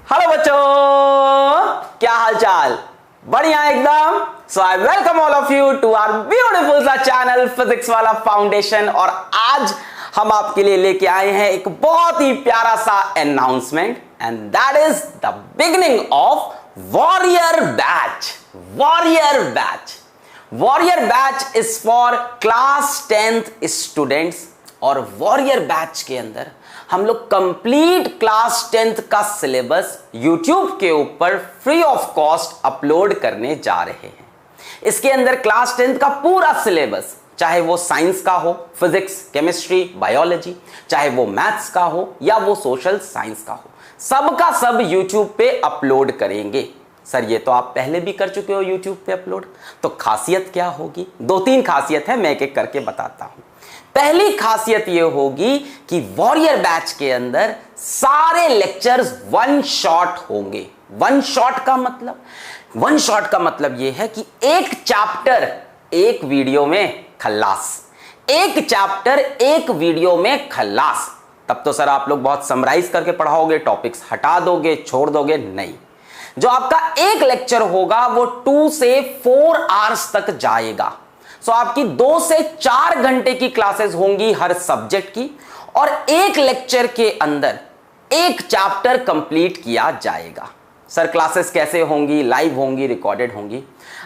Hello बच्चों, क्या हाल चाल? बढ़िया एकदम। So I welcome all of you to our beautiful सा चैनल फिजिक्स वाला फाउंडेशन। और आज हम आपके लिए लेके आए हैं एक बहुत ही प्यारा सा announcement, and that is the beginning of warrior batch. Warrior batch, warrior batch is for class 10th students. और वॉरियर बैच के अंदर हम लोग कंप्लीट क्लास 10th का सिलेबस YouTube के ऊपर फ्री ऑफ कॉस्ट अपलोड करने जा रहे हैं। इसके अंदर क्लास 10th का पूरा सिलेबस, चाहे वो साइंस का हो, फिजिक्स, केमिस्ट्री, बायोलॉजी, चाहे वो मैथ्स का हो या वो सोशल साइंस का हो, सबका सब YouTube पे अपलोड करेंगे। सर ये तो आप पहले भी कर चुके हो YouTube पे अपलोड, तो खासियत क्या होगी? 2-3 खासियत है, मैं एक एक करके बताता हूं। पहली खासियत यह होगी कि वॉरियर बैच के अंदर सारे लेक्चर्स वन शॉट होंगे। वन शॉट का मतलब यह है कि एक चैप्टर एक वीडियो में खल्लास, एक चैप्टर एक वीडियो में खल्लास। तब तो सर आप लोग बहुत समराइज करके पढ़ाओगे, टॉपिक्स हटा दोगे, छोड़ दोगे। नहीं, जो आपका एक लेक्चर होगा वो 2 से 4 आवर्स तक जाएगा। सो आपकी 2 से 4 घंटे की क्लासेस होंगी हर सब्जेक्ट की, और एक लेक्चर के अंदर एक चैप्टर कंप्लीट किया जाएगा। सर क्लासेस कैसे होंगी? लाइव होंगी, रिकॉर्डेड होंगी?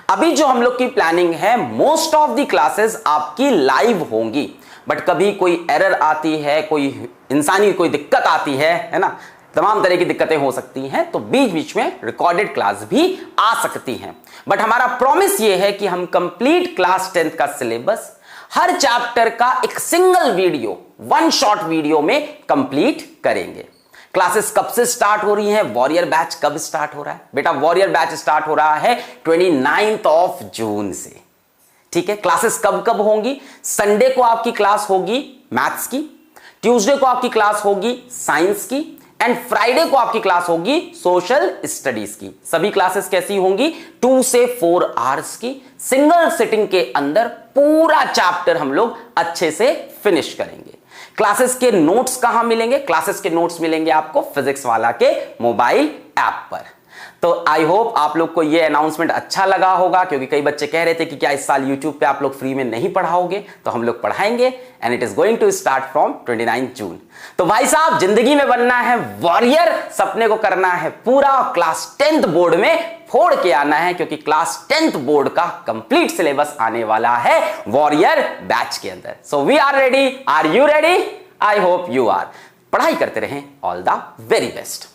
अभी जो हम लोग की प्लानिंग है, मोस्ट ऑफ दी क्लासेस आपकी लाइव होंगी, बट कभी कोई एरर आती है, कोई इंसानी कोई दिक्कत आती है ना, तमाम तरह की दिक्कतें हो सकती हैं, तो बीच बीच में रिकॉर्डेड क्लास भी आ सकती हैं। बट हमारा प्रॉमिस ये है कि हम कंप्लीट क्लास 10th का सिलेबस हर चैप्टर का एक single video, one shot video में कंप्लीट करेंगे। क्लासेस कब से स्टार्ट हो रही हैं? वॉरियर बैच कब स्टार्ट हो रहा है? बेटा वॉरियर बैच स्टार्ट हो रहा है 29 जून से। ठीक है, क्लासेस कब कब होंगी? संडे को आपकी क्लास होगी मैथ्स की, ट्यूसडे को आपकी क्लास होगी साइंस की, एंड फ्राइडे को आपकी क्लास होगी सोशल स्टडीज की। सभी क्लासेस कैसी होंगी? 2 से 4 आवर्स की, सिंगल सिटिंग के अंदर पूरा चैप्टर हम लोग अच्छे से फिनिश करेंगे। क्लासेस के नोट्स कहां मिलेंगे? क्लासेस के नोट्स मिलेंगे आपको फिजिक्स वाला के मोबाइल ऐप पर। तो आई होप आप लोग को यह अनाउंसमेंट अच्छा लगा होगा, क्योंकि कई बच्चे कह रहे थे कि क्या इस साल YouTube पे आप लोग फ्री में नहीं पढ़ाओगे? तो हम लोग पढ़ाएंगे, and it is going to start from 29 June. तो भाई साहब, जिंदगी में बनना है वॉरियर, सपने को करना है पूरा, क्लास 10th बोर्ड में फोड़ के आना है, क्योंकि क्लास 10th बोर्ड का कंप्लीट सिलेबस आने वाला है वॉरियर बैच के अंदर। So we are ready. Are you ready? I hope you are. पढ़ाई करते रहें। All the very best.